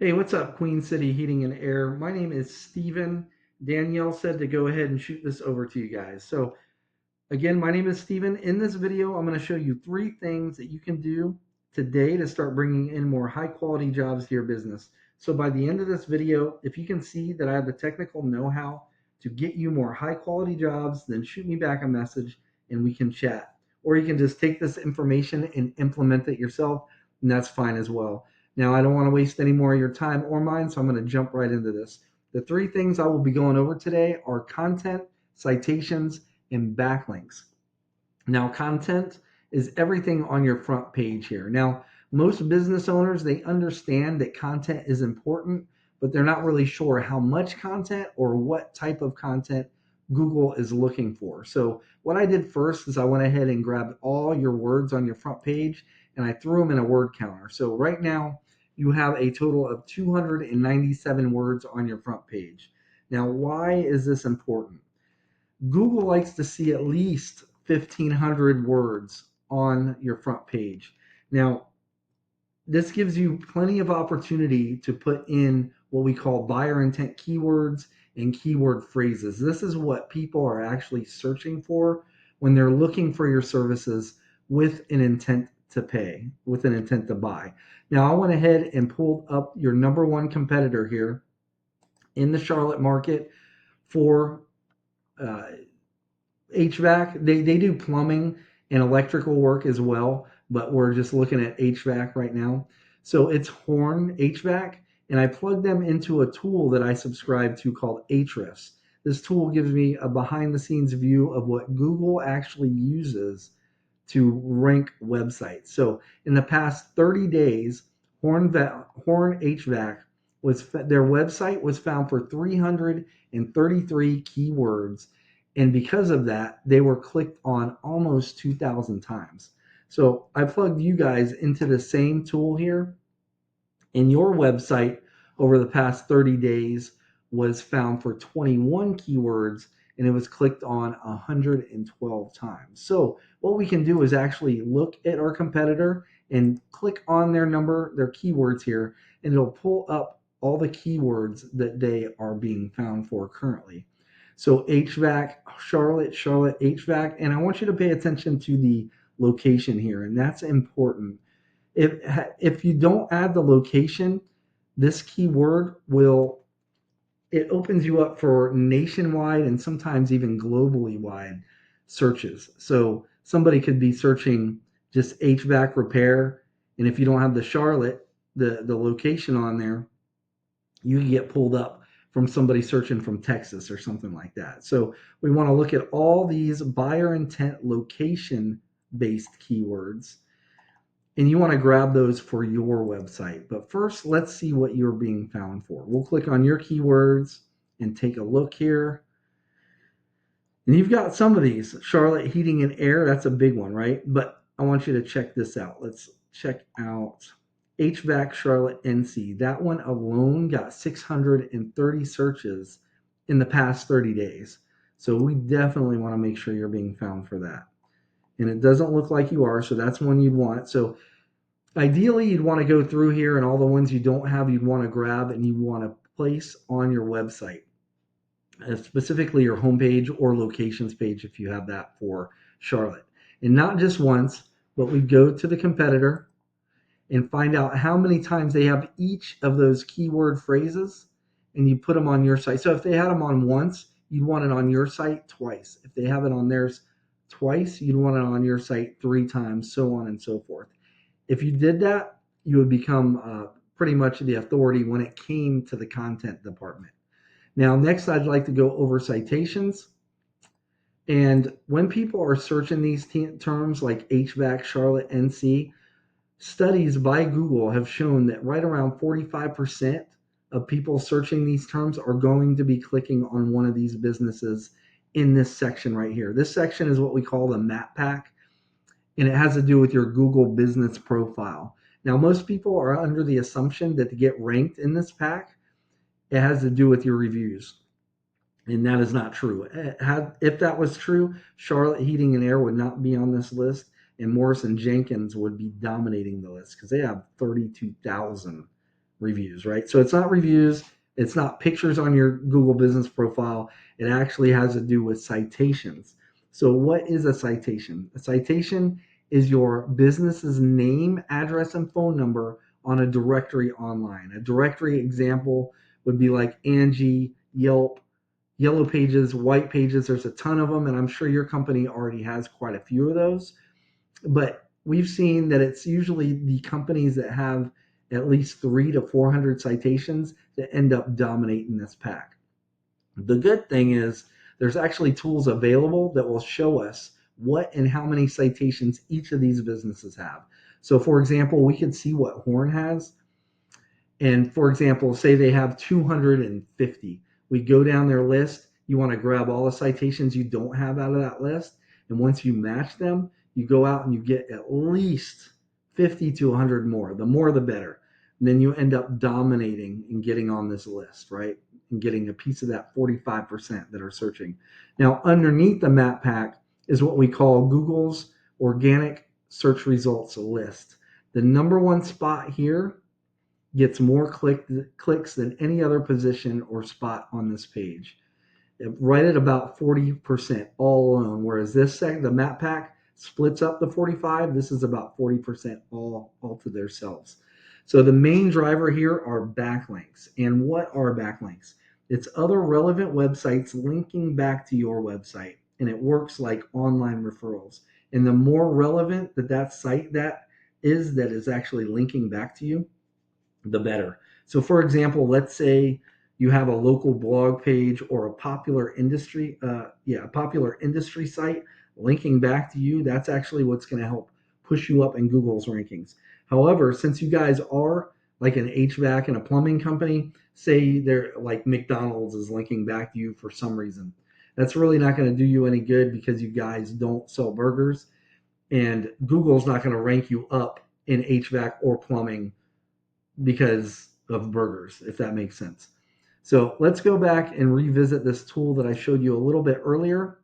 Hey, what's up, Queen City Heating and Air? My name is Steven. Danielle said to go ahead and shoot this over to you guys. So, again, my name is Steven. In this video, I'm going to show you three things that you can do today to start bringing in more high quality jobs to your business. So, by the end of this video, if you can see that I have the technical know how to get you more high quality jobs, then shoot me back a message and we can chat. Or you can just take this information and implement it yourself, and that's fine as well. Now, I don't want to waste any more of your time or mine, so I'm going to jump right into this. The three things I will be going over today are content, citations, and backlinks. Now, content is everything on your front page here. Now, most business owners, they understand that content is important, but they're not really sure how much content or what type of content Google is looking for. So, what I did first is I went ahead and grabbed all your words on your front page and I threw them in a word counter. So, right now, you have a total of 297 words on your front page. Now, why is this important? Google likes to see at least 1,500 words on your front page. Now, this gives you plenty of opportunity to put in what we call buyer intent keywords and keyword phrases. This is what people are actually searching for when they're looking for your services with an intent to pay, with an intent to buy. Now, I went ahead and pulled up your number one competitor here in the Charlotte market for uh, HVAC. They do plumbing and electrical work as well, but we're just looking at HVAC right now. So it's Horn HVAC, and I plug them into a tool that I subscribe to called Ahrefs. This tool gives me a behind the scenes view of what Google actually uses to rank websites. So in the past 30 days, Horn HVAC their website was found for 333 keywords, and because of that, they were clicked on almost 2,000 times. So I plugged you guys into the same tool here, and your website over the past 30 days was found for 21 keywords and it was clicked on 112 times. So what we can do is actually look at our competitor and click on their keywords here, and it'll pull up all the keywords that they are being found for currently. So HVAC, Charlotte HVAC, and I want you to pay attention to the location here, and that's important. If you don't add the location, this keyword will it opens you up for nationwide and sometimes even globally wide searches. So somebody could be searching just HVAC repair, and if you don't have the Charlotte, the location on there, you can get pulled up from somebody searching from Texas or something like that. So we want to look at all these buyer intent location based keywords, and you want to grab those for your website. But first, let's see what you're being found for. We'll click on your keywords and take a look here. And you've got some of these. Charlotte Heating and Air, that's a big one, right? But I want you to check this out. Let's check out HVAC Charlotte NC. That one alone got 630 searches in the past 30 days. So we definitely want to make sure you're being found for that. And it doesn't look like you are, so that's one you'd want. So ideally, you'd want to go through here and all the ones you don't have, you'd want to grab and you want to place on your website, specifically your homepage or locations page if you have that for Charlotte. And not just once, but we go to the competitor and find out how many times they have each of those keyword phrases and you put them on your site. So if they had them on once, you'd want it on your site twice. If they have it on theirs twice, you'd want it on your site three times, so on and so forth. If you did that, you would become pretty much the authority when it came to the content department. Now, next, I'd like to go over citations. And when people are searching these terms like HVAC, Charlotte, NC, studies by Google have shown that right around 45% of people searching these terms are going to be clicking on one of these businesses in this section right here. This section is what we call the map pack, and it has to do with your Google business profile. Now, most people are under the assumption that to get ranked in this pack, it has to do with your reviews. And that is not true. If that was true, Charlotte Heating and Air would not be on this list, and Morrison Jenkins would be dominating the list because they have 32,000 reviews, right? So it's not reviews, it's not pictures on your Google business profile. It actually has to do with citations. So what is a citation? A citation is your business's name, address, and phone number on a directory online. A directory example would be like Angie, Yelp, Yellow Pages, White Pages. There's a ton of them, and I'm sure your company already has quite a few of those. But we've seen that it's usually the companies that have at least 300 to 400 citations that end up dominating this pack. The good thing is there's actually tools available that will show us what and how many citations each of these businesses have. So, for example, we can see what Horn has. And for example, say they have 250. We go down their list. You want to grab all the citations you don't have out of that list. And once you match them, you go out and you get at least 50 to 100 more. The more, the better. And then you end up dominating and getting on this list, right? And getting a piece of that 45% that are searching. Now, underneath the map pack is what we call Google's organic search results list. The number one spot here gets more clicks than any other position or spot on this page, right at about 40% all alone. Whereas this the map pack splits up the 45. This is about 40% all to themselves. So the main driver here are backlinks. And what are backlinks? It's other relevant websites linking back to your website, and it works like online referrals. And the more relevant that site that is actually linking back to you, the better. So, for example, let's say you have a local blog page or a popular industry site linking back to you. That's actually what's going to help push you up in Google's rankings. However, since you guys are like an HVAC and a plumbing company, say they're like McDonald's is linking back to you for some reason, that's really not going to do you any good because you guys don't sell burgers, and Google's not going to rank you up in HVAC or plumbing because of burgers, if that makes sense. So let's go back and revisit this tool that I showed you a little bit earlier,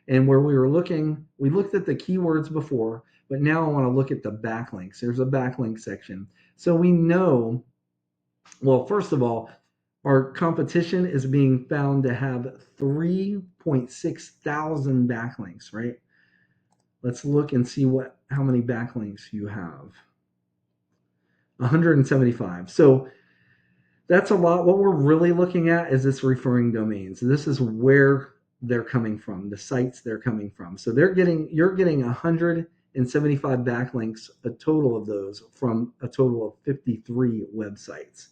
and where we looked at the keywords before, but now I want to look at the backlinks. There's a backlink section. So we know, well, first of all, our competition is being found to have 3.6 thousand backlinks, right? Let's look and see how many backlinks you have. 175. So that's a lot. What we're really looking at is this referring domains. This is where they're coming from, the sites they're coming from. So you're getting 175 backlinks, a total of those from a total of 53 websites.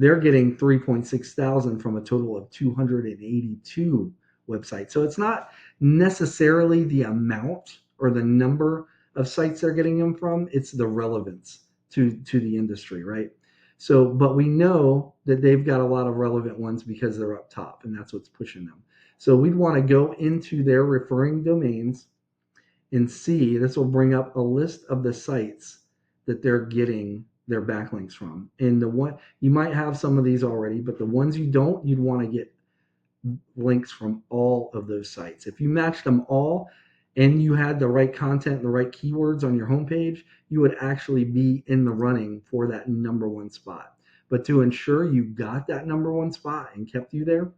They're getting 3.6 thousand from a total of 282 websites. So it's not necessarily the amount or the number of sites they're getting them from, it's the relevance to the industry, right? So, but we know that they've got a lot of relevant ones because they're up top, and that's what's pushing them. So we'd want to go into their referring domains and see, this will bring up a list of the sites that they're getting their backlinks from. And the one, you might have some of these already, but the ones you don't, you'd want to get links from all of those sites. If you matched them all and you had the right content, the right keywords on your homepage, you would actually be in the running for that number one spot. But to ensure you got that number one spot and kept you there,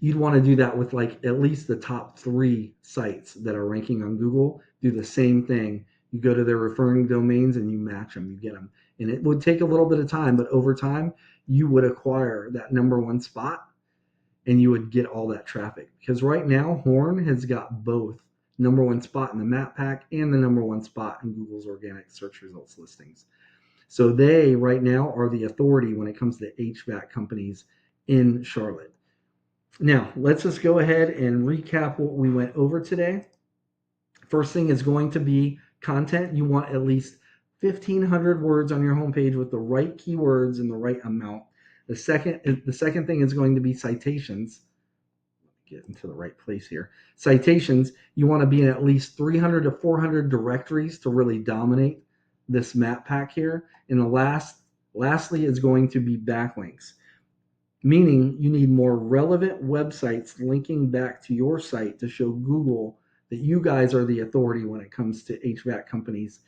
you'd want to do that with like at least the top 3 sites that are ranking on Google. Do the same thing. You go to their referring domains and you match them, you get them. And it would take a little bit of time, but over time, you would acquire that number one spot and you would get all that traffic. Because right now, Horn has got both number one spot in the map pack and the number one spot in Google's organic search results listings. So they right now are the authority when it comes to HVAC companies in Charlotte. Now, let's just go ahead and recap what we went over today. First thing is going to be content. You want at least 1,500 words on your homepage with the right keywords and the right amount. The second thing is going to be citations. Get into the right place here. Citations, you want to be in at least 300 to 400 directories to really dominate this map pack here. And lastly is going to be backlinks, meaning you need more relevant websites linking back to your site to show Google that you guys are the authority when it comes to HVAC companies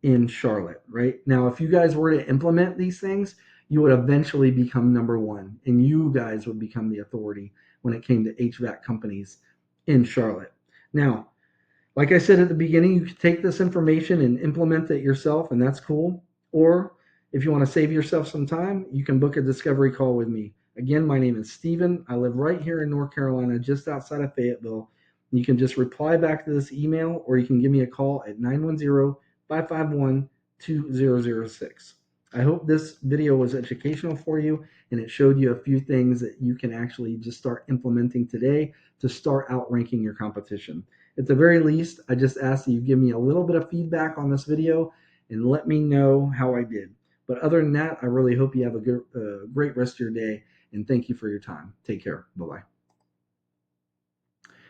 in Charlotte, right? Now, if you guys were to implement these things, you would eventually become number one, and you guys would become the authority when it came to HVAC companies in Charlotte. Now, like I said at the beginning, you can take this information and implement it yourself, and that's cool. Or if you want to save yourself some time, you can book a discovery call with me. Again, my name is Steven. I live right here in North Carolina, just outside of Fayetteville. You can just reply back to this email, or you can give me a call at 910-551-2006. I hope this video was educational for you and it showed you a few things that you can actually just start implementing today to start outranking your competition. At the very least, I just ask that you give me a little bit of feedback on this video and let me know how I did. But other than that, I really hope you have a great rest of your day, and thank you for your time. Take care. Bye-bye.